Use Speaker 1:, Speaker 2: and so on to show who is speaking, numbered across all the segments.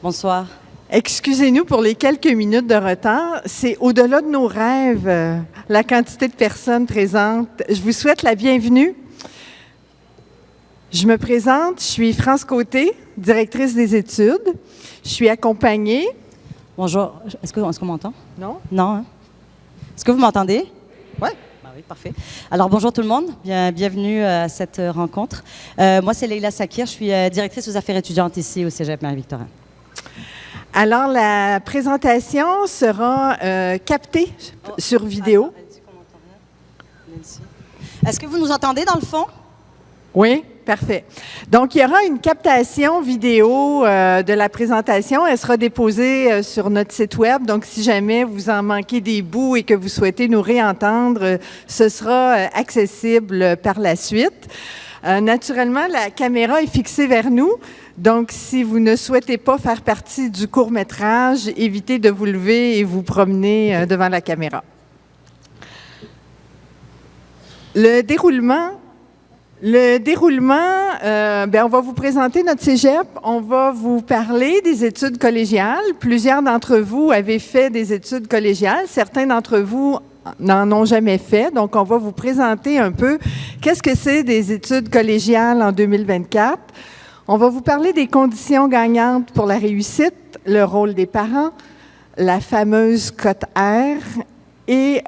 Speaker 1: Bonsoir.
Speaker 2: Excusez-nous pour les quelques minutes de retard. C'est au-delà de nos rêves, la quantité de personnes présentes. Je vous souhaite la bienvenue. Je me présente, je suis France Côté, directrice des études. Je suis accompagnée.
Speaker 1: Bonjour. Est-ce qu'on m'entend?
Speaker 2: Non?
Speaker 1: Non. Hein? Est-ce que vous m'entendez? Oui. Oui, parfait. Alors, bonjour tout le monde. Bienvenue à cette rencontre. Moi, c'est Leïla Sakir. Je suis directrice aux affaires étudiantes ici au Cégep Marie-Victorin.
Speaker 2: Alors, la présentation sera captée sur vidéo.
Speaker 1: Est-ce que vous nous entendez dans le fond?
Speaker 2: Oui, parfait. Donc, il y aura une captation vidéo de la présentation. Elle sera déposée sur notre site web. Donc, si jamais vous en manquez des bouts et que vous souhaitez nous réentendre, ce sera accessible par la suite. Naturellement, la caméra est fixée vers nous. Donc, si vous ne souhaitez pas faire partie du court-métrage, évitez de vous lever et vous promener devant la caméra. Le déroulement, on va vous présenter notre cégep, on va vous parler des études collégiales. Plusieurs d'entre vous avaient fait des études collégiales, certains d'entre vous n'en ont jamais fait. Donc, on va vous présenter un peu qu'est-ce que c'est des études collégiales en 2024. On va vous parler des conditions gagnantes pour la réussite, le rôle des parents, la fameuse cote R et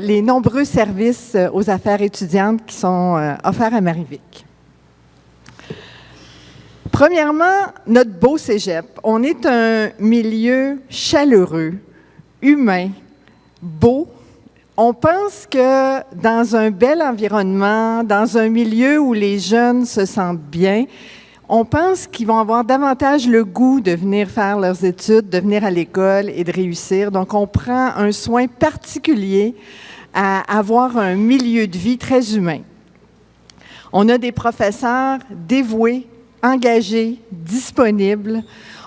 Speaker 2: les nombreux services aux affaires étudiantes qui sont offerts à Marie-Vic. Premièrement, notre beau cégep. On est un milieu chaleureux, humain, beau. On pense que dans un bel environnement, dans un milieu où les jeunes se sentent bien, on pense qu'ils vont avoir davantage le goût de venir faire leurs études, de venir à l'école et de réussir. Donc, on prend un soin particulier à avoir un milieu de vie très humain. On a des professeurs dévoués, engagés, disponibles.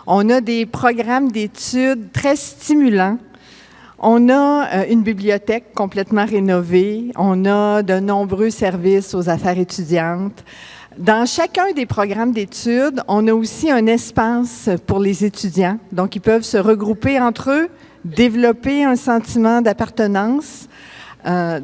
Speaker 2: On a des programmes d'études très stimulants. On a une bibliothèque complètement rénovée. On a de nombreux services aux affaires étudiantes. Dans chacun des programmes d'études, on a aussi un espace pour les étudiants. Donc, ils peuvent se regrouper entre eux, développer un sentiment d'appartenance.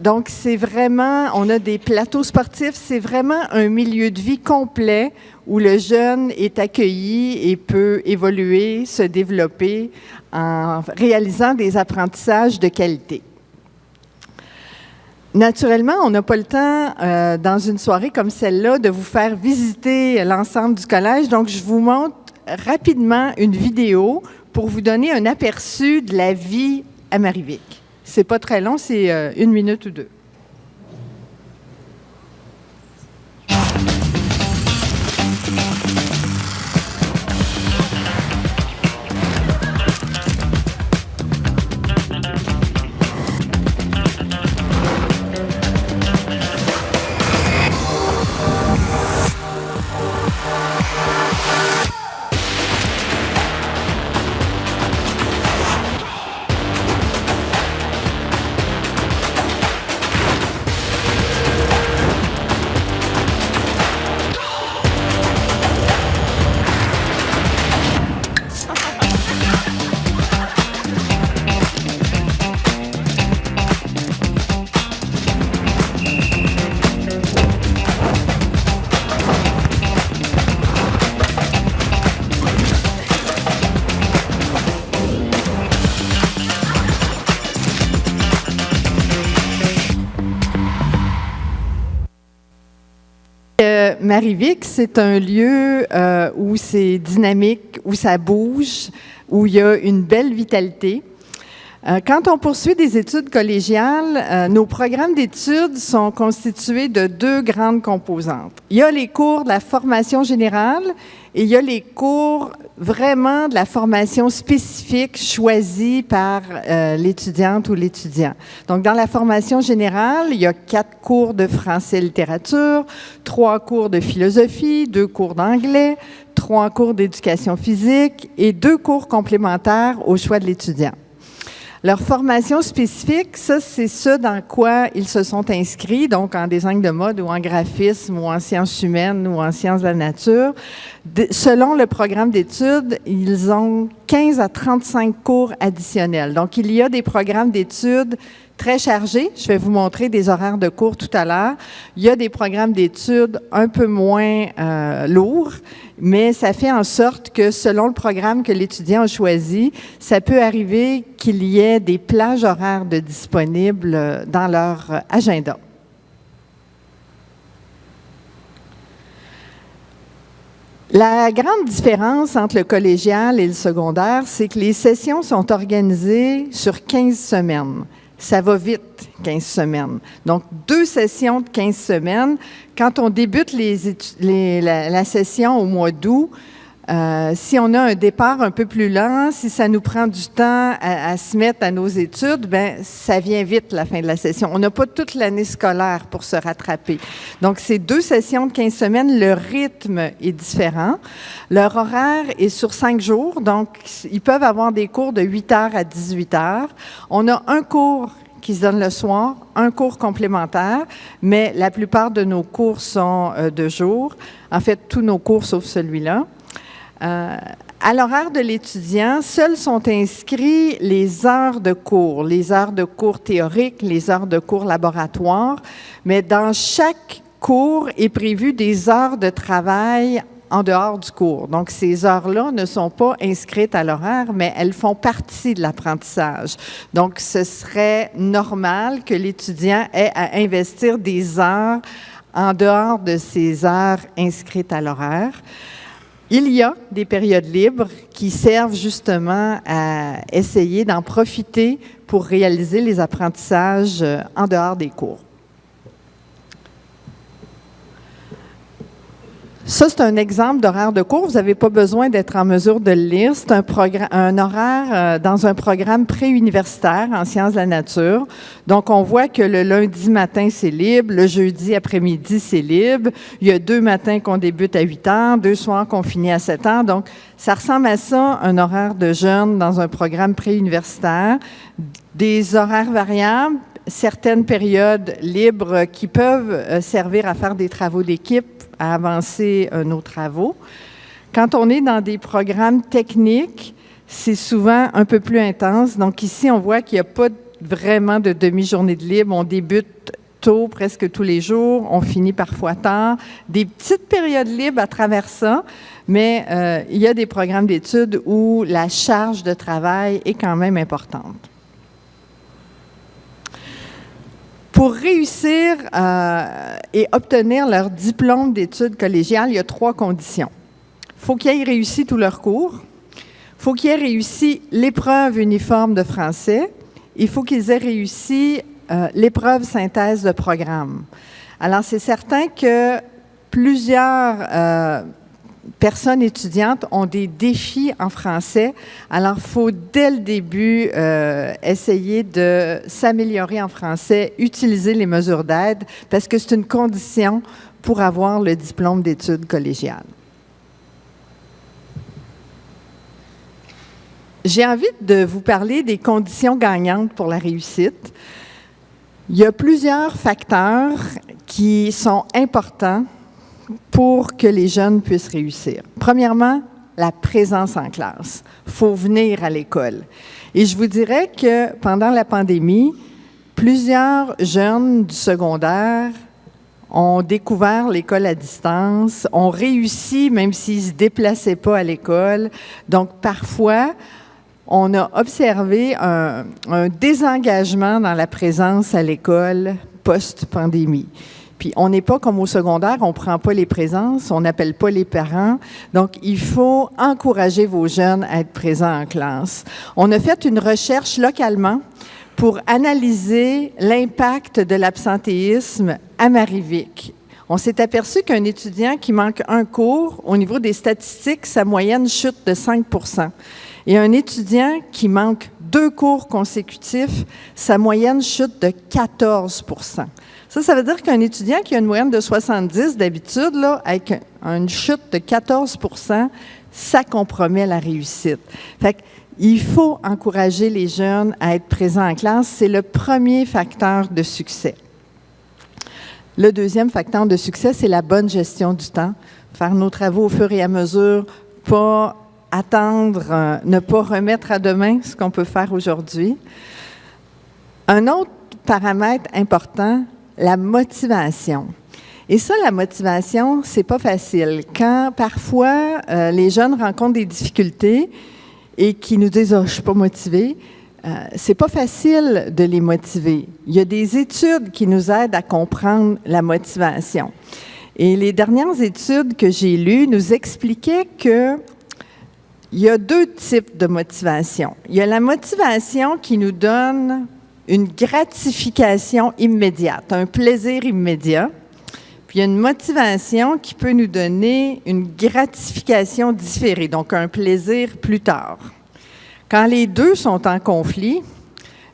Speaker 2: Donc, c'est vraiment, on a des plateaux sportifs, c'est vraiment un milieu de vie complet où le jeune est accueilli et peut évoluer, se développer en réalisant des apprentissages de qualité. Naturellement, on n'a pas le temps, dans une soirée comme celle-là, de vous faire visiter l'ensemble du collège. Donc, je vous montre rapidement une vidéo pour vous donner un aperçu de la vie à Marie-Vic. C'est pas très long, c'est 1 minute ou 2. Marie-Vic, c'est un lieu où c'est dynamique, où ça bouge, où il y a une belle vitalité. Quand on poursuit des études collégiales, nos programmes d'études sont constitués de 2 grandes composantes. Il y a les cours de la formation générale et il y a les cours vraiment de la formation spécifique choisie par l'étudiante ou l'étudiant. Donc, dans la formation générale, il y a 4 cours de français littérature, 3 cours de philosophie, 2 cours d'anglais, 3 cours d'éducation physique et 2 cours complémentaires au choix de l'étudiant. Leur formation spécifique, ça, c'est ce dans quoi ils se sont inscrits, donc en design de mode ou en graphisme ou en sciences humaines ou en sciences de la nature. Selon le programme d'études, ils ont 15 à 35 cours additionnels. Donc, il y a des programmes d'études très chargés. Je vais vous montrer des horaires de cours tout à l'heure. Il y a des programmes d'études un peu moins lourds, mais ça fait en sorte que selon le programme que l'étudiant a choisi, ça peut arriver qu'il y ait des plages horaires de disponibles dans leur agenda. La grande différence entre le collégial et le secondaire, c'est que les sessions sont organisées sur 15 semaines. Ça va vite, 15 semaines. Donc, 2 sessions de 15 semaines. Quand on débute la session au mois d'août, si on a un départ un peu plus lent, si ça nous prend du temps à se mettre à nos études, ben ça vient vite la fin de la session. On n'a pas toute l'année scolaire pour se rattraper. Donc, c'est 2 sessions de 15 semaines. Le rythme est différent. Leur horaire est sur 5 jours. Donc, ils peuvent avoir des cours de 8 heures à 18 heures. On a un cours qui se donne le soir, un cours complémentaire, mais la plupart de nos cours sont de jour. En fait, tous nos cours sauf celui-là. À l'horaire de l'étudiant, seuls sont inscrits les heures de cours théoriques, les heures de cours laboratoires, mais dans chaque cours est prévu des heures de travail en dehors du cours. Donc, ces heures-là ne sont pas inscrites à l'horaire, mais elles font partie de l'apprentissage. Donc, ce serait normal que l'étudiant ait à investir des heures en dehors de ces heures inscrites à l'horaire. Il y a des périodes libres qui servent justement à essayer d'en profiter pour réaliser les apprentissages en dehors des cours. Ça, c'est un exemple d'horaire de cours. Vous n'avez pas besoin d'être en mesure de le lire. C'est un horaire dans un programme préuniversitaire en sciences de la nature. Donc, on voit que le lundi matin, c'est libre. Le jeudi après-midi, c'est libre. Il y a 2 matins qu'on débute à 8 heures, 2 soirs qu'on finit à 7 heures. Donc, ça ressemble à ça, un horaire de jeunes dans un programme préuniversitaire. Des horaires variables, certaines périodes libres qui peuvent servir à faire des travaux d'équipe, à avancer nos travaux. Quand on est dans des programmes techniques, c'est souvent un peu plus intense. Donc ici, on voit qu'il n'y a pas vraiment de demi-journée de libre. On débute tôt, presque tous les jours. On finit parfois tard. Des petites périodes libres à travers ça, mais il y a des programmes d'études où la charge de travail est quand même importante. Pour réussir et obtenir leur diplôme d'études collégiales, il y a 3 conditions. Il faut qu'ils aient réussi tous leurs cours. Il faut qu'ils aient réussi l'épreuve uniforme de français. Il faut qu'ils aient réussi l'épreuve synthèse de programme. Alors, c'est certain que plusieurs personnes étudiantes ont des défis en français. Alors, il faut dès le début essayer de s'améliorer en français, utiliser les mesures d'aide, parce que c'est une condition pour avoir le diplôme d'études collégiales. J'ai envie de vous parler des conditions gagnantes pour la réussite. Il y a plusieurs facteurs qui sont importants pour que les jeunes puissent réussir. Premièrement, la présence en classe. Il faut venir à l'école. Et je vous dirais que pendant la pandémie, plusieurs jeunes du secondaire ont découvert l'école à distance, ont réussi même s'ils ne se déplaçaient pas à l'école. Donc, parfois, on a observé un désengagement dans la présence à l'école post-pandémie. Puis, on n'est pas comme au secondaire, on ne prend pas les présences, on n'appelle pas les parents. Donc, il faut encourager vos jeunes à être présents en classe. On a fait une recherche localement pour analyser l'impact de l'absentéisme à Marivic. On s'est aperçu qu'un étudiant qui manque un cours, au niveau des statistiques, sa moyenne chute de 5 %. Et un étudiant qui manque 2 cours consécutifs, sa moyenne chute de 14 %. Ça veut dire qu'un étudiant qui a une moyenne de 70 d'habitude, là, avec une chute de 14 %, ça compromet la réussite. Fait Il faut encourager les jeunes à être présents en classe. C'est le premier facteur de succès. Le deuxième facteur de succès, c'est la bonne gestion du temps. Faire nos travaux au fur et à mesure, pas attendre, ne pas remettre à demain ce qu'on peut faire aujourd'hui. Un autre paramètre important, la motivation. Et ça, la motivation, c'est pas facile. Quand parfois les jeunes rencontrent des difficultés et qui nous disent « Oh, je suis pas motivé », c'est pas facile de les motiver. Il y a des études qui nous aident à comprendre la motivation. Et les dernières études que j'ai lues nous expliquaient que il y a deux types de motivation. Il y a la motivation qui nous donne une gratification immédiate, un plaisir immédiat. Puis il y a une motivation qui peut nous donner une gratification différée, donc un plaisir plus tard. Quand les deux sont en conflit,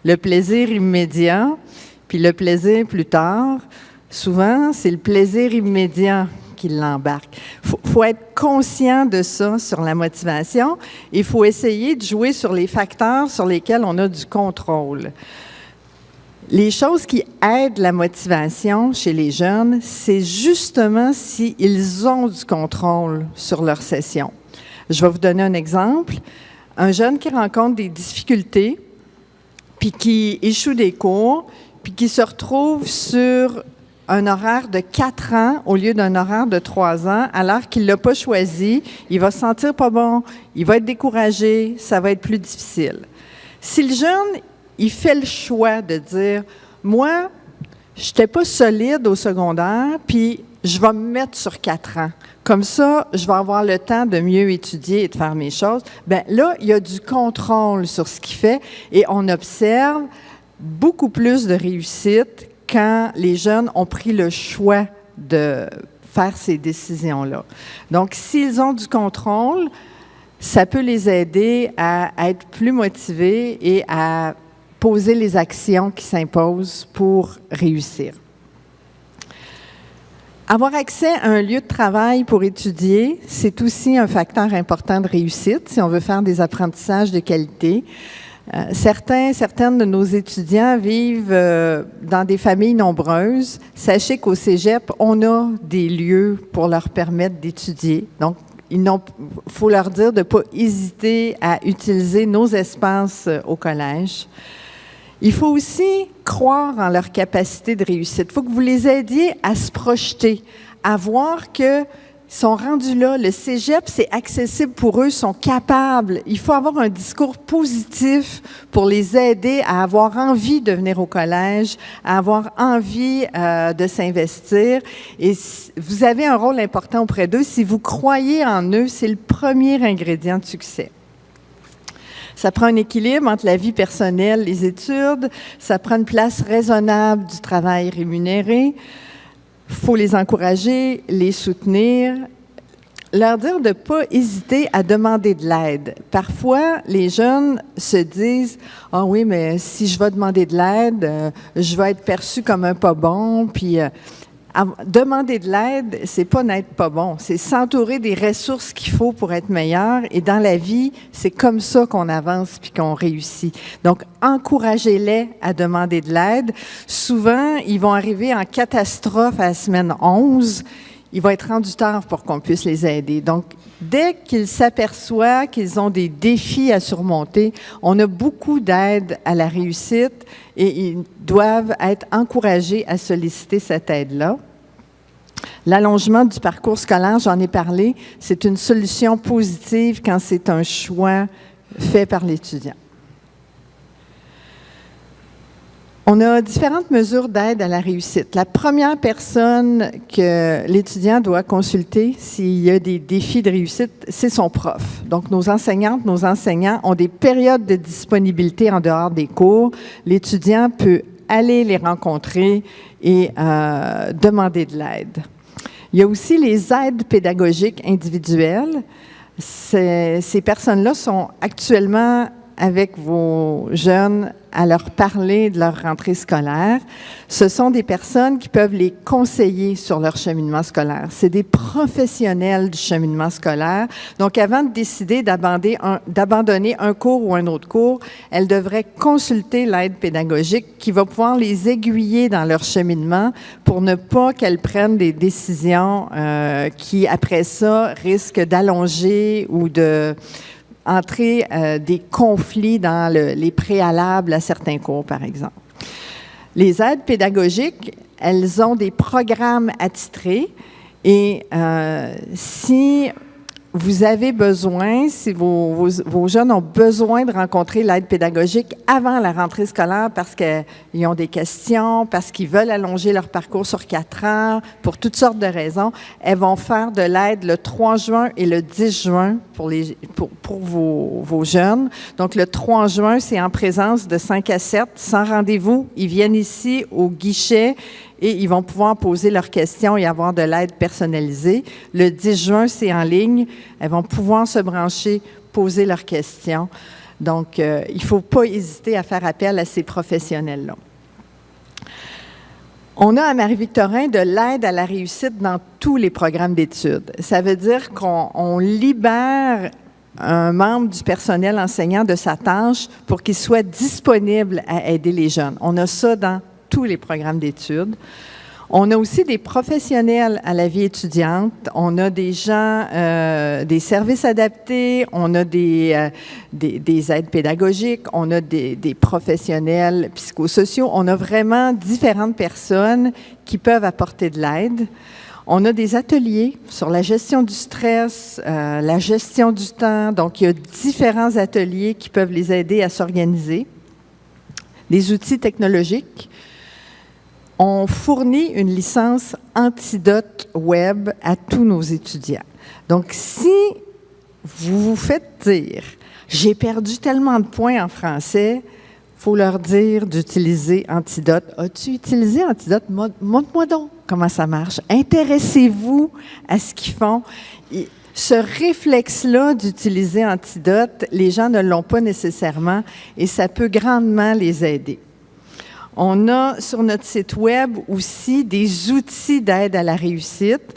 Speaker 2: le plaisir immédiat puis le plaisir plus tard, souvent, c'est le plaisir immédiat qui l'embarque. Il faut être conscient de ça sur la motivation. Il faut essayer de jouer sur les facteurs sur lesquels on a du contrôle. Les choses qui aident la motivation chez les jeunes, c'est justement s'ils ont du contrôle sur leur session. Je vais vous donner un exemple. Un jeune qui rencontre des difficultés, puis qui échoue des cours, puis qui se retrouve sur un horaire de 4 ans au lieu d'un horaire de 3 ans, alors qu'il ne l'a pas choisi, il va se sentir pas bon, il va être découragé, ça va être plus difficile. Si le jeune, il fait le choix de dire « Moi, je n'étais pas solide au secondaire, puis je vais me mettre sur 4 ans. Comme ça, je vais avoir le temps de mieux étudier et de faire mes choses. » Bien là, il y a du contrôle sur ce qu'il fait et on observe beaucoup plus de réussite quand les jeunes ont pris le choix de faire ces décisions-là. Donc, s'ils ont du contrôle, ça peut les aider à être plus motivés et à poser les actions qui s'imposent pour réussir. Avoir accès à un lieu de travail pour étudier, c'est aussi un facteur important de réussite si on veut faire des apprentissages de qualité. Certaines de nos étudiants vivent dans des familles nombreuses. Sachez qu'au Cégep, on a des lieux pour leur permettre d'étudier. Donc, il faut leur dire de ne pas hésiter à utiliser nos espaces au collège. Il faut aussi croire en leur capacité de réussite. Il faut que vous les aidiez à se projeter, à voir qu'ils sont rendus là. Le cégep, c'est accessible pour eux, ils sont capables. Il faut avoir un discours positif pour les aider à avoir envie de venir au collège, à avoir envie de s'investir. Et vous avez un rôle important auprès d'eux. Si vous croyez en eux, c'est le premier ingrédient de succès. Ça prend un équilibre entre la vie personnelle et les études. Ça prend une place raisonnable du travail rémunéré. Il faut les encourager, les soutenir, leur dire de ne pas hésiter à demander de l'aide. Parfois, les jeunes se disent « Ah oui, mais si je vais demander de l'aide, je vais être perçu comme un pas bon. » Puis demander de l'aide, c'est pas n'être pas bon, c'est s'entourer des ressources qu'il faut pour être meilleur. Et dans la vie, c'est comme ça qu'on avance puis qu'on réussit. Donc, encouragez-les à demander de l'aide. Souvent, ils vont arriver en catastrophe à la semaine 11. Il va être rendu tard pour qu'on puisse les aider. Donc, dès qu'ils s'aperçoivent qu'ils ont des défis à surmonter, on a beaucoup d'aide à la réussite et ils doivent être encouragés à solliciter cette aide-là. L'allongement du parcours scolaire, j'en ai parlé, c'est une solution positive quand c'est un choix fait par l'étudiant. On a différentes mesures d'aide à la réussite. La première personne que l'étudiant doit consulter s'il y a des défis de réussite, c'est son prof. Donc, nos enseignantes, nos enseignants ont des périodes de disponibilité en dehors des cours. L'étudiant peut aller les rencontrer et demander de l'aide. Il y a aussi les aides pédagogiques individuelles. Ces personnes-là sont actuellement avec vos jeunes à leur parler de leur rentrée scolaire. Ce sont des personnes qui peuvent les conseiller sur leur cheminement scolaire. C'est des professionnels du cheminement scolaire. Donc, avant de décider d'abandonner un cours ou un autre cours, elles devraient consulter l'aide pédagogique qui va pouvoir les aiguiller dans leur cheminement pour ne pas qu'elles prennent des décisions qui, après ça, risquent d'allonger ou de entrer des conflits dans les préalables à certains cours, par exemple. Les aides pédagogiques, elles ont des programmes attitrés et si vous avez besoin, si vos jeunes ont besoin de rencontrer l'aide pédagogique avant la rentrée scolaire parce qu'ils ont des questions, parce qu'ils veulent allonger leur parcours sur 4 ans, pour toutes sortes de raisons, elles vont faire de l'aide le 3 juin et le 10 juin pour vos jeunes. Donc, le 3 juin, c'est en présence de 5 à 7, sans rendez-vous. Ils viennent ici au guichet et ils vont pouvoir poser leurs questions et avoir de l'aide personnalisée. Le 10 juin, c'est en ligne. Elles vont pouvoir se brancher, poser leurs questions. Donc, il ne faut pas hésiter à faire appel à ces professionnels-là. On a à Marie-Victorin de l'aide à la réussite dans tous les programmes d'études. Ça veut dire qu'on libère un membre du personnel enseignant de sa tâche pour qu'il soit disponible à aider les jeunes. On a ça dans tous les programmes d'études. On a aussi des professionnels à la vie étudiante. On a des gens, des services adaptés, on a des aides pédagogiques, on a des professionnels psychosociaux. On a vraiment différentes personnes qui peuvent apporter de l'aide. On a des ateliers sur la gestion du stress, la gestion du temps. Donc, il y a différents ateliers qui peuvent les aider à s'organiser. Des outils technologiques. On fournit une licence Antidote Web à tous nos étudiants. Donc, si vous vous faites dire « j'ai perdu tellement de points en français », il faut leur dire d'utiliser Antidote. « As-tu utilisé Antidote? Montre-moi donc comment ça marche. Intéressez-vous à ce qu'ils font. » Ce réflexe-là d'utiliser Antidote, les gens ne l'ont pas nécessairement et ça peut grandement les aider. On a sur notre site Web aussi des outils d'aide à la réussite.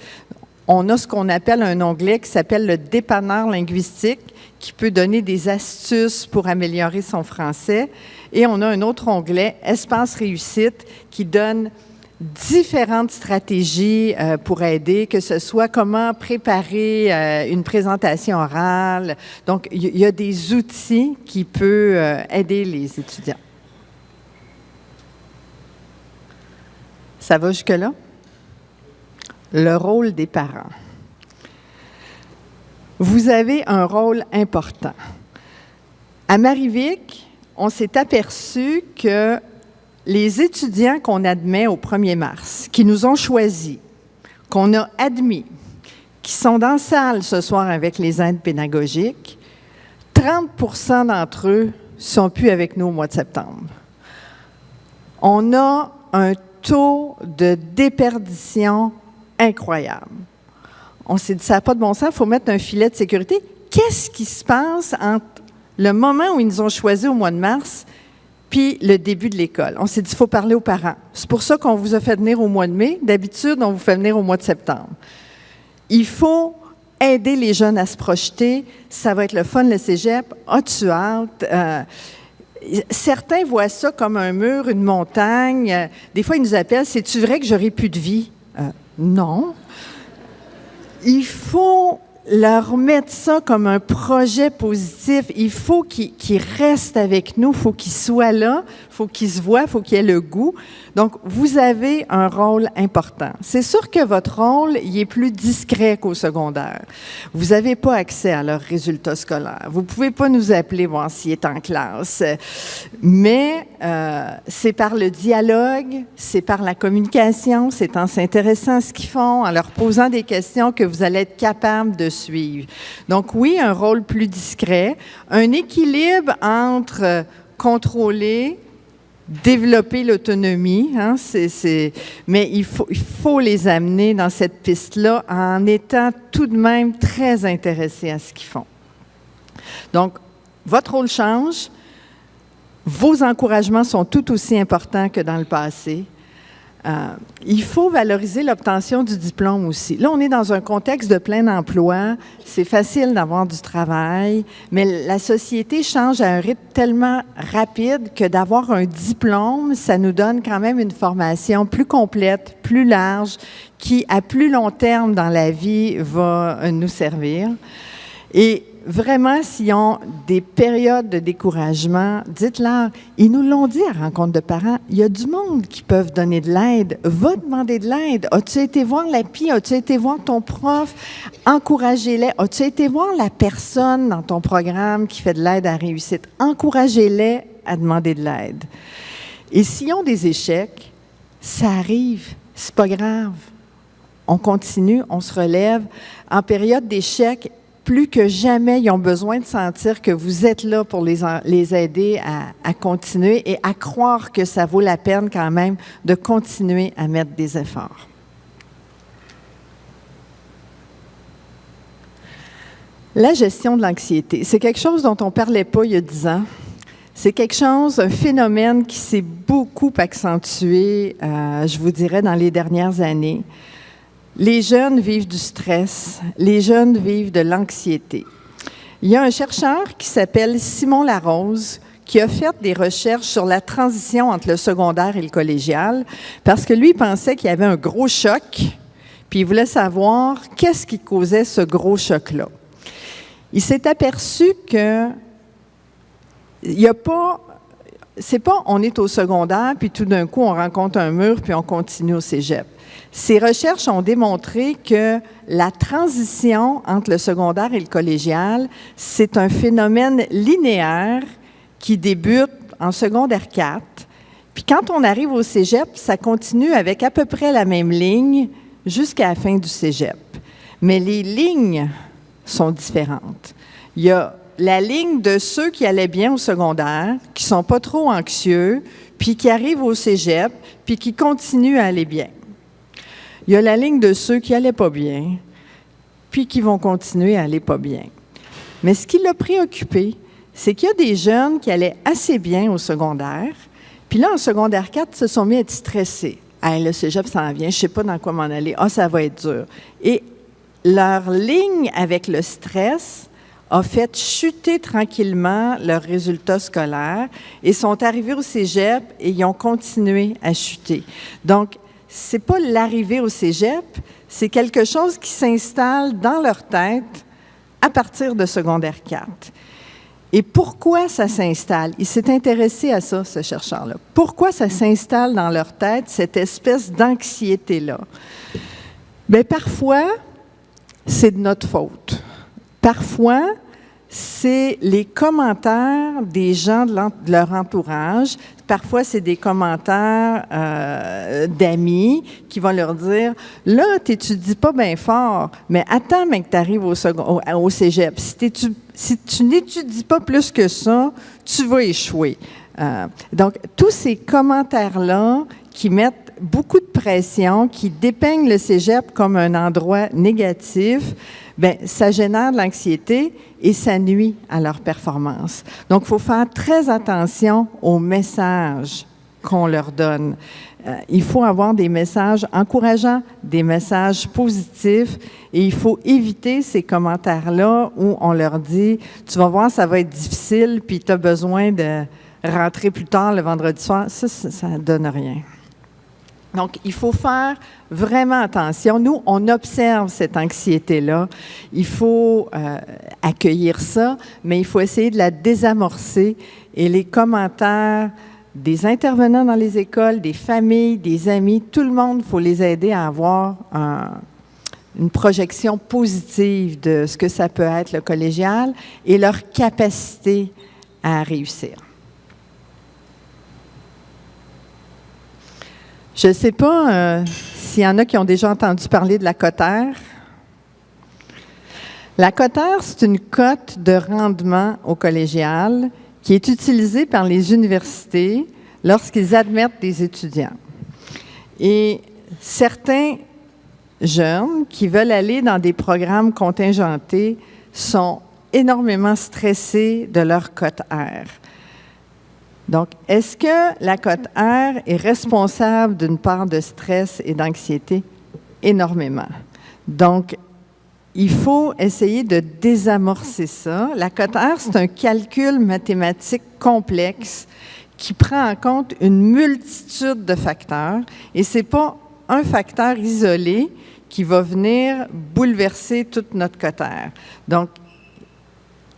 Speaker 2: On a ce qu'on appelle un onglet qui s'appelle le dépanneur linguistique qui peut donner des astuces pour améliorer son français. Et on a un autre onglet, Espace réussite, qui donne différentes stratégies pour aider, que ce soit comment préparer une présentation orale. Donc, il y a des outils qui peuvent aider les étudiants. Ça va jusque-là? Le rôle des parents. Vous avez un rôle important. À Marie-Vic, on s'est aperçu que les étudiants qu'on admet au 1er mars, qui nous ont choisis, qu'on a admis, qui sont dans la salle ce soir avec les aides pédagogiques, 30% d'entre eux ne sont plus avec nous au mois de septembre. On a un taux de déperdition incroyable. On s'est dit, ça n'a pas de bon sens, il faut mettre un filet de sécurité. Qu'est-ce qui se passe entre le moment où ils nous ont choisis au mois de mars puis le début de l'école? On s'est dit, il faut parler aux parents. C'est pour ça qu'on vous a fait venir au mois de mai. D'habitude, on vous fait venir au mois de septembre. Il faut aider les jeunes à se projeter. Ça va être le fun, le cégep. As-tu hâte? Certains voient ça comme un mur, une montagne. Des fois, ils nous appellent, « C'est-tu vrai que j'aurai plus de vie? » Non. Il faut leur mettre ça comme un projet positif. Il faut qu'ils restent avec nous, il faut qu'ils soient là, il faut qu'ils se voient, il faut qu'ils aient le goût. Donc, vous avez un rôle important. C'est sûr que votre rôle, il est plus discret qu'au secondaire. Vous n'avez pas accès à leurs résultats scolaires. Vous ne pouvez pas nous appeler voir s'il est en classe. Mais c'est par le dialogue, c'est par la communication, c'est en s'intéressant à ce qu'ils font, en leur posant des questions que vous allez être capable de suivre. Donc oui, un rôle plus discret, un équilibre entre contrôler, développer l'autonomie, hein, mais il faut les amener dans cette piste-là en étant tout de même très intéressés à ce qu'ils font. Donc, votre rôle change, vos encouragements sont tout aussi importants que dans le passé. Il faut valoriser l'obtention du diplôme aussi. Là, on est dans un contexte de plein emploi. C'est facile d'avoir du travail, mais la société change à un rythme tellement rapide que d'avoir un diplôme, ça nous donne quand même une formation plus complète, plus large, qui, à plus long terme dans la vie, va nous servir. Et vraiment, s'ils ont des périodes de découragement, dites-leur, ils nous l'ont dit à Rencontre de parents, il y a du monde qui peuvent donner de l'aide. Va demander de l'aide. As-tu été voir l'API? As-tu été voir ton prof? Encouragez-les. As-tu été voir la personne dans ton programme qui fait de l'aide à la réussite? Encouragez-les à demander de l'aide. Et s'ils ont des échecs, ça arrive. C'est pas grave. On continue, on se relève. En période d'échec, plus que jamais, ils ont besoin de sentir que vous êtes là pour les aider à continuer et à croire que ça vaut la peine quand même de continuer à mettre des efforts. La gestion de l'anxiété, c'est quelque chose dont on ne parlait pas il y a 10 ans. C'est quelque chose, un phénomène qui s'est beaucoup accentué, je vous dirais, dans les dernières années. Les jeunes vivent du stress, les jeunes vivent de l'anxiété. Il y a un chercheur qui s'appelle Simon Larose qui a fait des recherches sur la transition entre le secondaire et le collégial parce que lui pensait qu'il y avait un gros choc, puis il voulait savoir qu'est-ce qui causait ce gros choc-là. Il s'est aperçu que il n'y a pas... C'est pas on est au secondaire, puis tout d'un coup, on rencontre un mur, puis on continue au cégep. Ces recherches ont démontré que la transition entre le secondaire et le collégial, c'est un phénomène linéaire qui débute en secondaire 4. Puis quand on arrive au cégep, ça continue avec à peu près la même ligne jusqu'à la fin du cégep. Mais les lignes sont différentes. Il y a la ligne de ceux qui allaient bien au secondaire, qui ne sont pas trop anxieux, puis qui arrivent au cégep, puis qui continuent à aller bien. Il y a la ligne de ceux qui n'allaient pas bien, puis qui vont continuer à aller pas bien. Mais ce qui l'a préoccupé, c'est qu'il y a des jeunes qui allaient assez bien au secondaire, puis là, en secondaire 4, se sont mis à être stressés. « Hey, le cégep s'en vient, je ne sais pas dans quoi m'en aller. Ah, ça va être dur. » Et leur ligne avec le stress a fait chuter tranquillement leurs résultats scolaires et sont arrivés au cégep et ils ont continué à chuter. Donc, ce n'est pas l'arrivée au cégep, c'est quelque chose qui s'installe dans leur tête à partir de secondaire 4. Et pourquoi ça s'installe? Il s'est intéressé à ça, ce chercheur-là. Pourquoi ça s'installe dans leur tête, cette espèce d'anxiété-là? Bien, parfois, c'est de notre faute. Parfois, c'est les commentaires des gens de leur entourage. Parfois, c'est des commentaires d'amis qui vont leur dire « Là, tu n'étudies pas bien fort, mais attends mais que tu arrives au cégep. Si tu n'étudies pas plus que ça, tu vas échouer. » Donc, tous ces commentaires-là qui mettent beaucoup de pression, qui dépeignent le cégep comme un endroit négatif, bien, ça génère de l'anxiété et ça nuit à leur performance. Donc, il faut faire très attention aux messages qu'on leur donne. Il faut avoir des messages encourageants, des messages positifs et il faut éviter ces commentaires-là où on leur dit « Tu vas voir, ça va être difficile, puis tu as besoin de rentrer plus tard le vendredi soir. » Ça ne donne rien. Donc, il faut faire vraiment attention. Nous, on observe cette anxiété-là. Il faut accueillir ça, mais il faut essayer de la désamorcer. Et les commentaires des intervenants dans les écoles, des familles, des amis, tout le monde, il faut les aider à avoir une projection positive de ce que ça peut être le collégial et leur capacité à réussir. Je ne sais pas s'il y en a qui ont déjà entendu parler de la cotère. La cotère, c'est une cote de rendement au collégial qui est utilisée par les universités lorsqu'ils admettent des étudiants. Et certains jeunes qui veulent aller dans des programmes contingentés sont énormément stressés de leur cote R. Donc, est-ce que la cote R est responsable d'une part de stress et d'anxiété? Énormément. Donc, il faut essayer de désamorcer ça. La cote R, c'est un calcul mathématique complexe qui prend en compte une multitude de facteurs et ce n'est pas un facteur isolé qui va venir bouleverser toute notre cote R. Donc,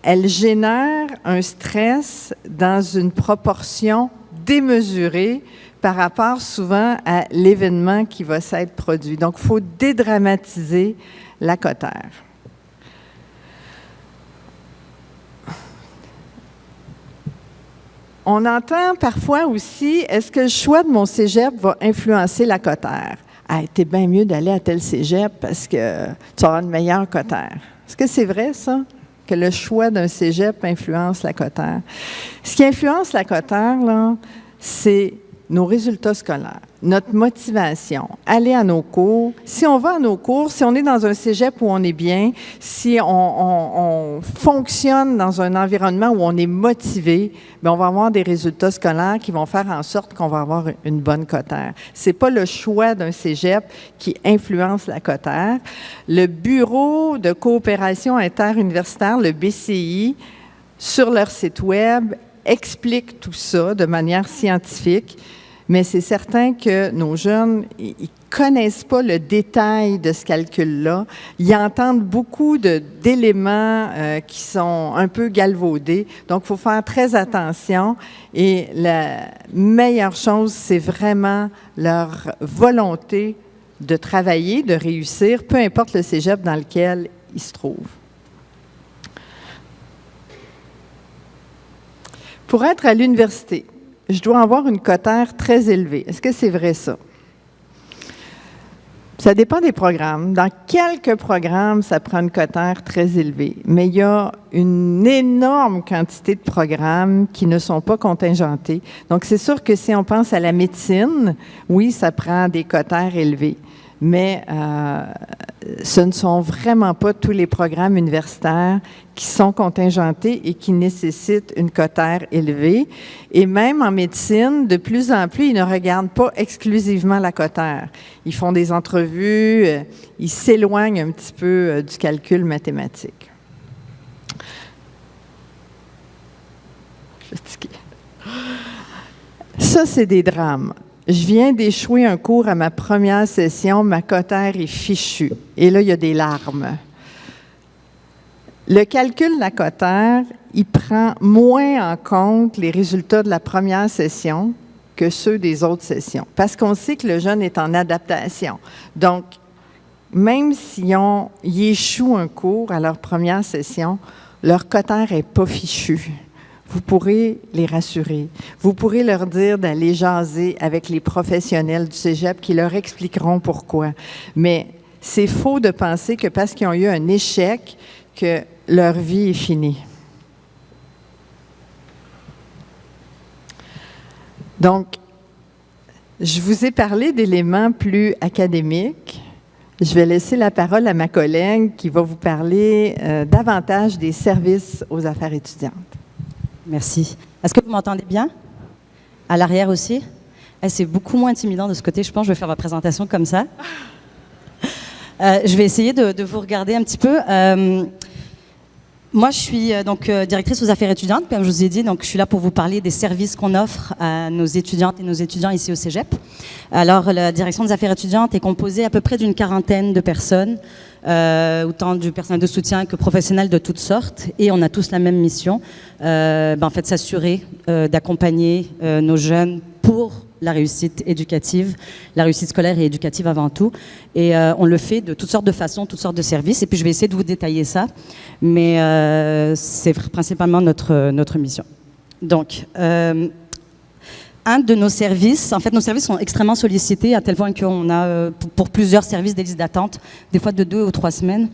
Speaker 2: elle génère un stress dans une proportion démesurée par rapport souvent à l'événement qui va s'être produit. Donc, il faut dédramatiser la cote R. On entend parfois aussi, est-ce que le choix de mon cégep va influencer la cote R? Ah, t'es bien mieux d'aller à tel cégep parce que tu auras une meilleure cote R. Est-ce que c'est vrai, ça? Que le choix d'un cégep influence la cote R? Ce qui influence la cote R, là, c'est nos résultats scolaires, notre motivation, aller à nos cours. Si on va à nos cours, si on est dans un cégep où on est bien, si on fonctionne dans un environnement où on est motivé, bien, on va avoir des résultats scolaires qui vont faire en sorte qu'on va avoir une bonne cote R. Ce n'est pas le choix d'un cégep qui influence la cote R. Le Bureau de coopération interuniversitaire, le BCI, sur leur site Web, explique tout ça de manière scientifique. Mais c'est certain que nos jeunes, ils ne connaissent pas le détail de ce calcul-là. Ils entendent beaucoup d'éléments qui sont un peu galvaudés. Donc, il faut faire très attention. Et la meilleure chose, c'est vraiment leur volonté de travailler, de réussir, peu importe le cégep dans lequel ils se trouvent. Pour être à l'université, je dois avoir une cote R très élevée. Est-ce que c'est vrai, ça? Ça dépend des programmes. Dans quelques programmes, ça prend une cote R très élevée. Mais il y a une énorme quantité de programmes qui ne sont pas contingentés. Donc, c'est sûr que si on pense à la médecine, oui, ça prend des cotes R élevées. Mais ce ne sont vraiment pas tous les programmes universitaires qui sont contingentés et qui nécessitent une cote R élevée. Et même en médecine, de plus en plus, ils ne regardent pas exclusivement la cote R. Ils font des entrevues, ils s'éloignent un petit peu du calcul mathématique. Ça, c'est des drames. Je viens d'échouer un cours à ma première session, ma cote R est fichue. Et là, il y a des larmes. Le calcul de la cote R, il prend moins en compte les résultats de la première session que ceux des autres sessions, parce qu'on sait que le jeune est en adaptation. Donc, même s'ils échouent un cours à leur première session, leur cote R n'est pas fichue. Vous pourrez les rassurer. Vous pourrez leur dire d'aller jaser avec les professionnels du cégep qui leur expliqueront pourquoi. Mais c'est faux de penser que parce qu'ils ont eu un échec, que leur vie est finie. Donc, je vous ai parlé d'éléments plus académiques. Je vais laisser la parole à ma collègue qui va vous parler davantage des services aux affaires étudiantes.
Speaker 1: Merci. Est-ce que vous m'entendez bien? À l'arrière aussi? C'est beaucoup moins intimidant de ce côté. Je pense que je vais faire ma présentation comme ça. Je vais essayer de vous regarder un petit peu. Moi, je suis directrice aux affaires étudiantes, comme je vous ai dit. Donc, je suis là pour vous parler des services qu'on offre à nos étudiantes et nos étudiants ici au Cégep. Alors, la direction des affaires étudiantes est composée à peu près d'une quarantaine de personnes, autant du personnel de soutien que professionnels de toutes sortes. Et on a tous la même mission, en fait, s'assurer d'accompagner nos jeunes pour la réussite éducative, la réussite scolaire et éducative avant tout. Et on le fait de toutes sortes de façons, toutes sortes de services. Et puis, je vais essayer de vous détailler ça. Mais c'est principalement notre mission. Donc, un de nos services, en fait, nos services sont extrêmement sollicités à tel point qu'on a pour plusieurs services des listes d'attente, des fois de 2 ou 3 semaines.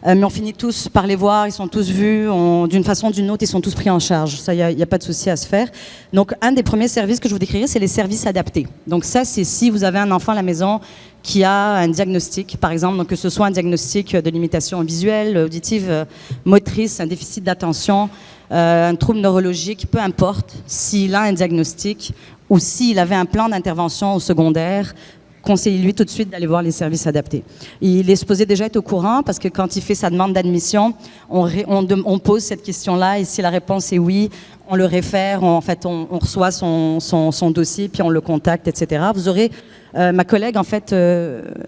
Speaker 1: Mais on finit tous par les voir, ils sont tous vus, d'une façon ou d'une autre, ils sont tous pris en charge. Ça, il n'y a pas de souci à se faire. Donc, un des premiers services que je vous décrirai, c'est les services adaptés. Donc ça, c'est si vous avez un enfant à la maison qui a un diagnostic, par exemple, donc que ce soit un diagnostic de limitation visuelle, auditive, motrice, un déficit d'attention, un trouble neurologique, peu importe, s'il a un diagnostic ou s'il avait un plan d'intervention au secondaire, conseillez-lui tout de suite d'aller voir les services adaptés. Il est supposé déjà être au courant parce que quand il fait sa demande d'admission, on pose cette question-là et si la réponse est oui, on le réfère, on reçoit son dossier puis on le contacte, etc. Vous aurez ma collègue, en fait,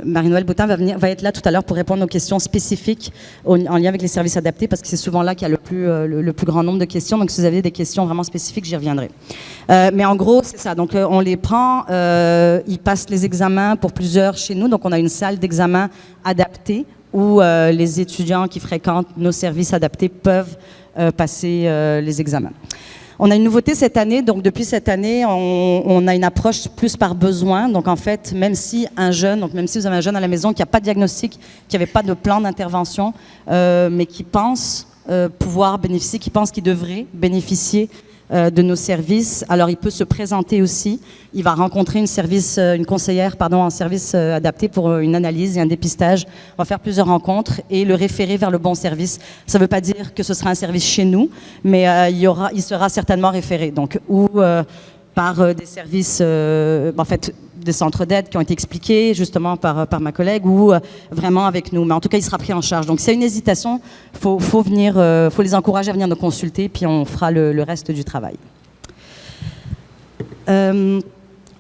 Speaker 1: Marie-Noëlle Boutin, va être là tout à l'heure pour répondre aux questions spécifiques en lien avec les services adaptés, parce que c'est souvent là qu'il y a le plus grand nombre de questions. Donc, si vous avez des questions vraiment spécifiques, j'y reviendrai. Mais en gros, c'est ça. Donc, on les prend, ils passent les examens pour plusieurs chez nous. Donc, on a une salle d'examen adaptée où les étudiants qui fréquentent nos services adaptés peuvent passer les examens. On a une nouveauté cette année, donc depuis cette année, on a une approche plus par besoin. Donc en fait, même si vous avez un jeune à la maison qui n'a pas de diagnostic, qui n'avait pas de plan d'intervention, mais qui pense pouvoir bénéficier, qui pense qu'il devrait bénéficier de nos services, alors il peut se présenter aussi. Il va rencontrer une conseillère en service adapté pour une analyse et un dépistage. On va faire plusieurs rencontres et le référer vers le bon service. Ça ne veut pas dire que ce sera un service chez nous, mais il sera certainement référé. Donc, par des services, des centres d'aide qui ont été expliqués justement par ma collègue ou vraiment avec nous. Mais en tout cas, il sera pris en charge. Donc, s'il y a une hésitation, faut les encourager à venir nous consulter, puis on fera le reste du travail.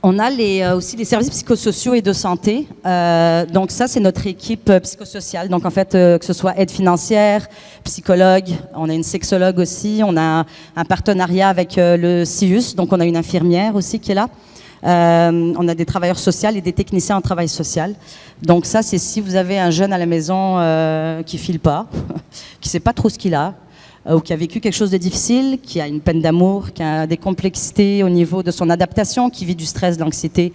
Speaker 1: On a aussi les services psychosociaux et de santé. Donc ça, c'est notre équipe psychosociale. Donc en fait, que ce soit aide financière, psychologue, on a une sexologue aussi, on a un partenariat avec le CIUS, donc on a une infirmière aussi qui est là. On a des travailleurs sociaux et des techniciens en travail social. Donc ça, c'est si vous avez un jeune à la maison qui file pas, qui sait pas trop ce qu'il a, ou qui a vécu quelque chose de difficile, qui a une peine d'amour, qui a des complexités au niveau de son adaptation, qui vit du stress, de l'anxiété,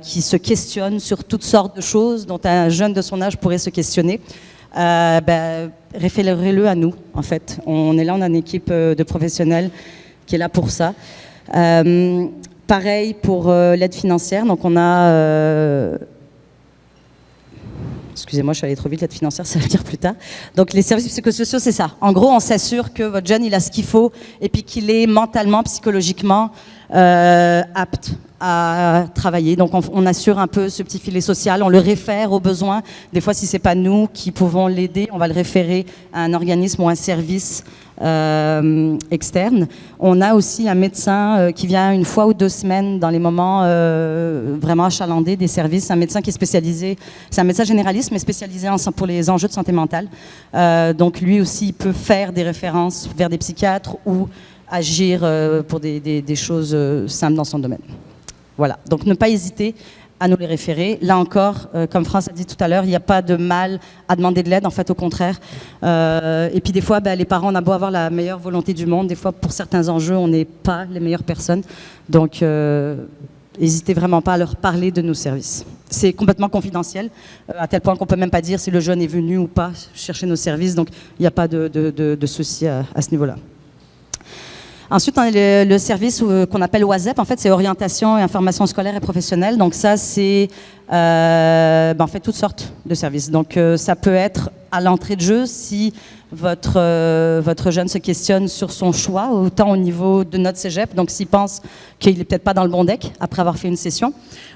Speaker 1: qui se questionne sur toutes sortes de choses dont un jeune de son âge pourrait se questionner, référez-le à nous, en fait. On est là, on a une équipe de professionnels qui est là pour ça. Pareil pour l'aide financière, donc on a... Excusez-moi, je suis allée trop vite, l'aide financière, ça va venir plus tard. Donc, les services psychosociaux, c'est ça. En gros, on s'assure que votre jeune, il a ce qu'il faut et puis qu'il est mentalement, psychologiquement apte à travailler. Donc, on assure un peu ce petit filet social, on le réfère aux besoins. Des fois, si c'est pas nous qui pouvons l'aider, on va le référer à un organisme ou un service externe. On a aussi un médecin qui vient 1 fois ou 2 semaines dans les moments vraiment achalandés des services. Un médecin qui est spécialisé, c'est un médecin généraliste, mais spécialisé pour les enjeux de santé mentale. Donc, lui aussi, il peut faire des références vers des psychiatres ou agir pour des choses simples dans son domaine. Voilà, donc ne pas hésiter à nous les référer. Là encore, comme France a dit tout à l'heure, il n'y a pas de mal à demander de l'aide, en fait, au contraire. Et puis des fois, les parents, on a beau avoir la meilleure volonté du monde, des fois, pour certains enjeux, on n'est pas les meilleures personnes. Donc, n'hésitez vraiment pas à leur parler de nos services. C'est complètement confidentiel, à tel point qu'on ne peut même pas dire si le jeune est venu ou pas chercher nos services. Donc, il n'y a pas de souci à ce niveau-là. Ensuite, on a le service qu'on appelle OASEP. En fait, c'est orientation et information scolaire et professionnelle. Donc ça, c'est en fait toutes sortes de services. Donc ça peut être à l'entrée de jeu si votre jeune se questionne sur son choix, autant au niveau de notre cégep, donc s'il pense qu'il n'est peut-être pas dans le bon deck après avoir fait une session,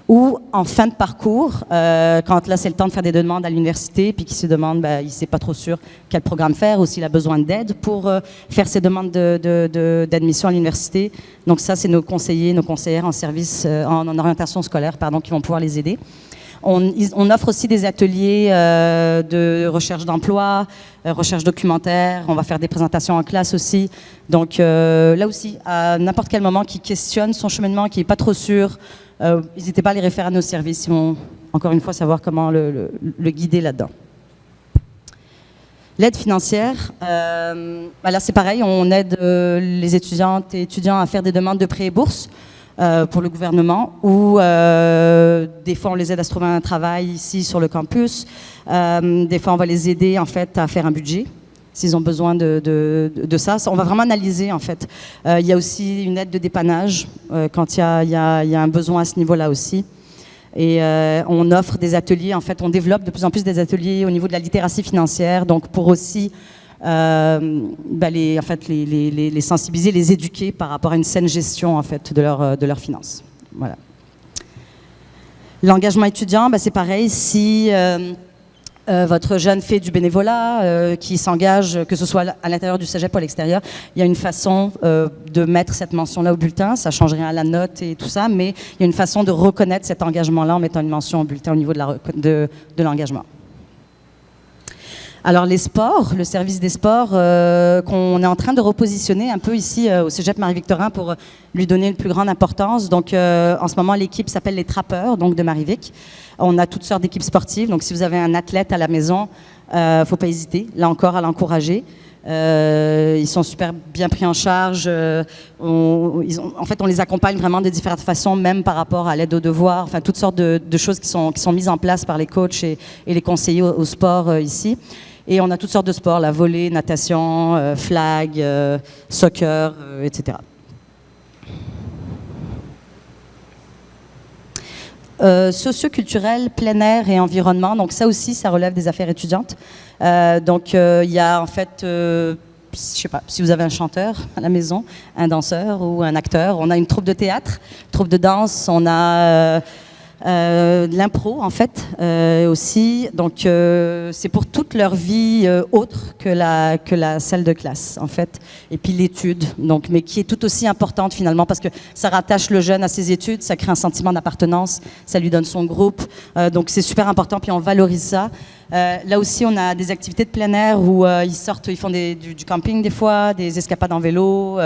Speaker 1: ou en fin de parcours, quand là c'est le temps de faire des demandes à l'université, puis qu'il se demande, il ne sait pas trop sûr quel programme faire, ou s'il a besoin d'aide pour faire ses demandes d'admission à l'université. Donc ça, c'est nos conseillers, nos conseillères en service, en orientation scolaire, qui vont pouvoir les aider. On offre aussi des ateliers de recherche d'emploi, recherche documentaire. On va faire des présentations en classe aussi. Donc là aussi, à n'importe quel moment qui questionne son cheminement, qui n'est pas trop sûr, n'hésitez pas à les référer à nos services. Ils vont encore une fois savoir comment le guider là-dedans. L'aide financière, là c'est pareil, on aide les étudiantes et étudiants à faire des demandes de prêts et bourses. Pour le gouvernement, ou des fois on les aide à se trouver un travail ici sur le campus. Des fois on va les aider en fait à faire un budget s'ils ont besoin de ça. On va vraiment analyser en fait. Il y a aussi une aide de dépannage quand il y a un besoin à ce niveau-là aussi. Et on offre des ateliers, en fait, on développe de plus en plus des ateliers au niveau de la littératie financière, donc pour aussi les sensibiliser, les éduquer par rapport à une saine gestion en fait, de leurs finances. Voilà. L'engagement étudiant, c'est pareil, si votre jeune fait du bénévolat, qui s'engage, que ce soit à l'intérieur du cégep ou à l'extérieur, il y a une façon de mettre cette mention-là au bulletin. Ça ne change rien à la note et tout ça, mais il y a une façon de reconnaître cet engagement-là en mettant une mention au bulletin au niveau de l'engagement. Alors les sports, le service des sports qu'on est en train de repositionner un peu ici au Cégep Marie-Victorin pour lui donner une plus grande importance. Donc en ce moment l'équipe s'appelle les Trappeurs donc de Marie-Vic. On a toutes sortes d'équipes sportives, donc si vous avez un athlète à la maison, faut pas hésiter, là encore à l'encourager. Ils sont super bien pris en charge. En fait, on les accompagne vraiment de différentes façons, même par rapport à l'aide aux devoirs. Enfin, toutes sortes de choses qui sont mises en place par les coachs et les conseillers au sport ici. Et on a toutes sortes de sports, la volley, natation, flag, soccer, etc. Socio-culturel, plein air et environnement. Donc ça aussi, ça relève des affaires étudiantes. Donc il y a en fait, je sais pas, si vous avez un chanteur à la maison, un danseur ou un acteur, on a une troupe de théâtre, troupe de danse, on a de l'impro en fait aussi. Donc c'est pour toute leur vie autre que la salle de classe en fait. Et puis l'étude, donc, mais qui est tout aussi importante finalement parce que ça rattache le jeune à ses études, ça crée un sentiment d'appartenance, ça lui donne son groupe. Donc c'est super important, puis on valorise ça. Là aussi, on a des activités de plein air où ils font du camping des fois, des escapades en vélo.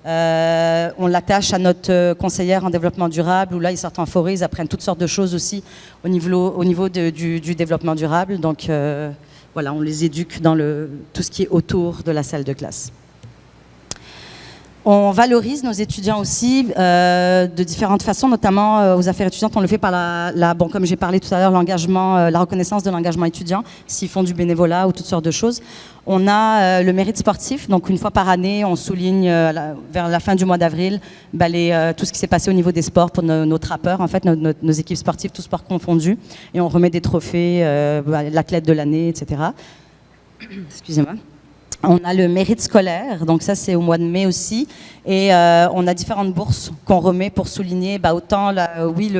Speaker 1: On l'attache à notre conseillère en développement durable où là, ils sortent en forêt, ils apprennent toutes sortes de choses aussi au niveau du développement durable. Donc voilà, on les éduque dans tout ce qui est autour de la salle de classe. On valorise nos étudiants aussi de différentes façons, notamment aux affaires étudiantes. On le fait par comme j'ai parlé tout à l'heure, l'engagement, la reconnaissance de l'engagement étudiant, s'ils font du bénévolat ou toutes sortes de choses. On a le mérite sportif, donc une fois par année, on souligne vers la fin du mois d'avril tout ce qui s'est passé au niveau des sports pour nos trappeurs, en fait, nos équipes sportives, tous sports confondus, et on remet des trophées, l'athlète de l'année, etc. Excusez-moi. On a le mérite scolaire, donc ça c'est au mois de mai aussi, et on a différentes bourses qu'on remet pour souligner autant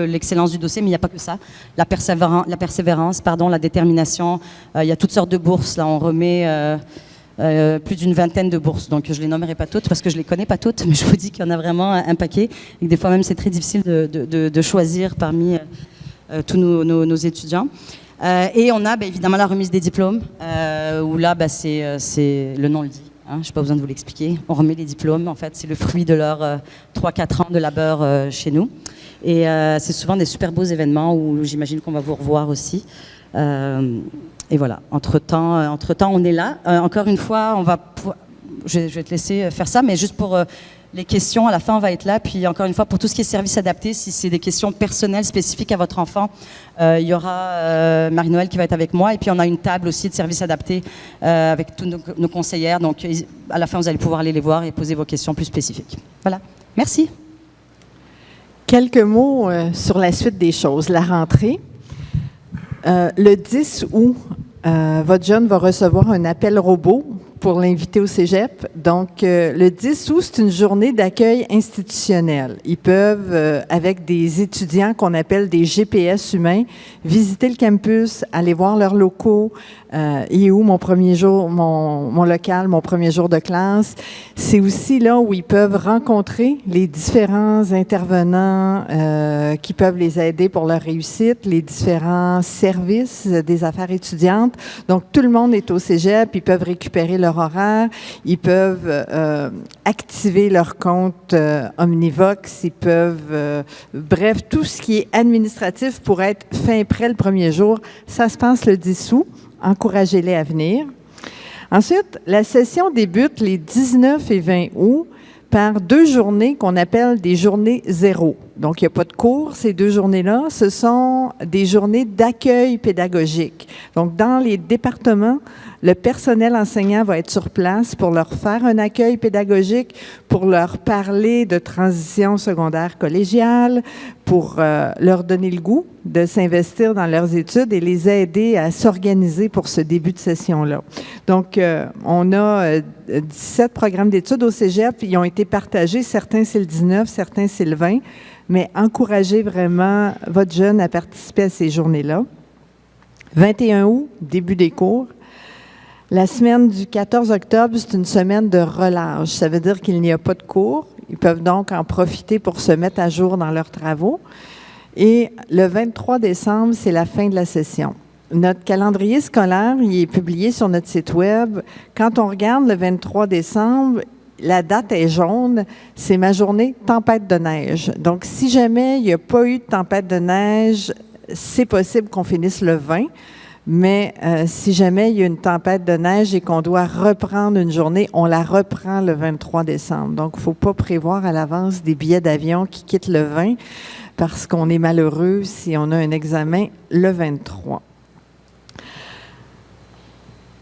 Speaker 1: l'excellence du dossier, mais il n'y a pas que ça, la persévérance, la détermination, il y a toutes sortes de bourses, là on remet plus d'une vingtaine de bourses, donc je ne les nommerai pas toutes parce que je ne les connais pas toutes, mais je vous dis qu'il y en a vraiment un paquet, et que des fois même c'est très difficile de choisir parmi tous nos étudiants. Et on a évidemment la remise des diplômes, où là, c'est le nom le dit, hein, je n'ai pas besoin de vous l'expliquer. On remet les diplômes, en fait, c'est le fruit de leurs 3-4 ans de labeur chez nous. Et c'est souvent des super beaux événements où j'imagine qu'on va vous revoir aussi. Et voilà, entre-temps, on est là. Encore une fois, je vais te laisser faire ça, mais juste pour... les questions, à la fin, on va être là. Puis, encore une fois, pour tout ce qui est service adapté, si c'est des questions personnelles, spécifiques à votre enfant, il y aura Marie-Noël qui va être avec moi. Et puis, on a une table aussi de service adapté avec tous nos conseillères. Donc, à la fin, vous allez pouvoir aller les voir et poser vos questions plus spécifiques. Voilà. Merci.
Speaker 2: Quelques mots sur la suite des choses. La rentrée. Le 10 août, votre jeune va recevoir un appel robot pour l'inviter au cégep. Donc, le 10 août, c'est une journée d'accueil institutionnel. Ils peuvent, avec des étudiants qu'on appelle des GPS humains, visiter le campus, aller voir leurs locaux. Et où mon premier jour, mon local, mon premier jour de classe. C'est aussi là où ils peuvent rencontrer les différents intervenants qui peuvent les aider pour leur réussite, les différents services des affaires étudiantes. Donc, tout le monde est au cégep, ils peuvent récupérer leur horaire, ils peuvent activer leur compte Omnivox, ils peuvent... bref, tout ce qui est administratif pour être fin prêt le premier jour, ça se passe le 10 août. Encouragez-les à venir. Ensuite, la session débute les 19 et 20 août par 2 journées qu'on appelle des journées zéro. Donc, il n'y a pas de cours ces 2 journées-là. Ce sont des journées d'accueil pédagogique. Donc, dans les départements, le personnel enseignant va être sur place pour leur faire un accueil pédagogique, pour leur parler de transition secondaire collégiale, pour leur donner le goût de s'investir dans leurs études et les aider à s'organiser pour ce début de session-là. Donc, on a 17 programmes d'études au cégep. Ils ont été partagés. Certains, c'est le 19, certains, c'est le 20. Mais encouragez vraiment votre jeune à participer à ces journées-là. 21 août, début des cours. La semaine du 14 octobre, c'est une semaine de relâche. Ça veut dire qu'il n'y a pas de cours. Ils peuvent donc en profiter pour se mettre à jour dans leurs travaux. Et le 23 décembre, c'est la fin de la session. Notre calendrier scolaire, il est publié sur notre site Web. Quand on regarde le 23 décembre, la date est jaune, c'est ma journée tempête de neige. Donc, si jamais il n'y a pas eu de tempête de neige, c'est possible qu'on finisse le 20. Mais si jamais il y a une tempête de neige et qu'on doit reprendre une journée, on la reprend le 23 décembre. Donc, il ne faut pas prévoir à l'avance des billets d'avion qui quittent le 20 parce qu'on est malheureux si on a un examen le 23.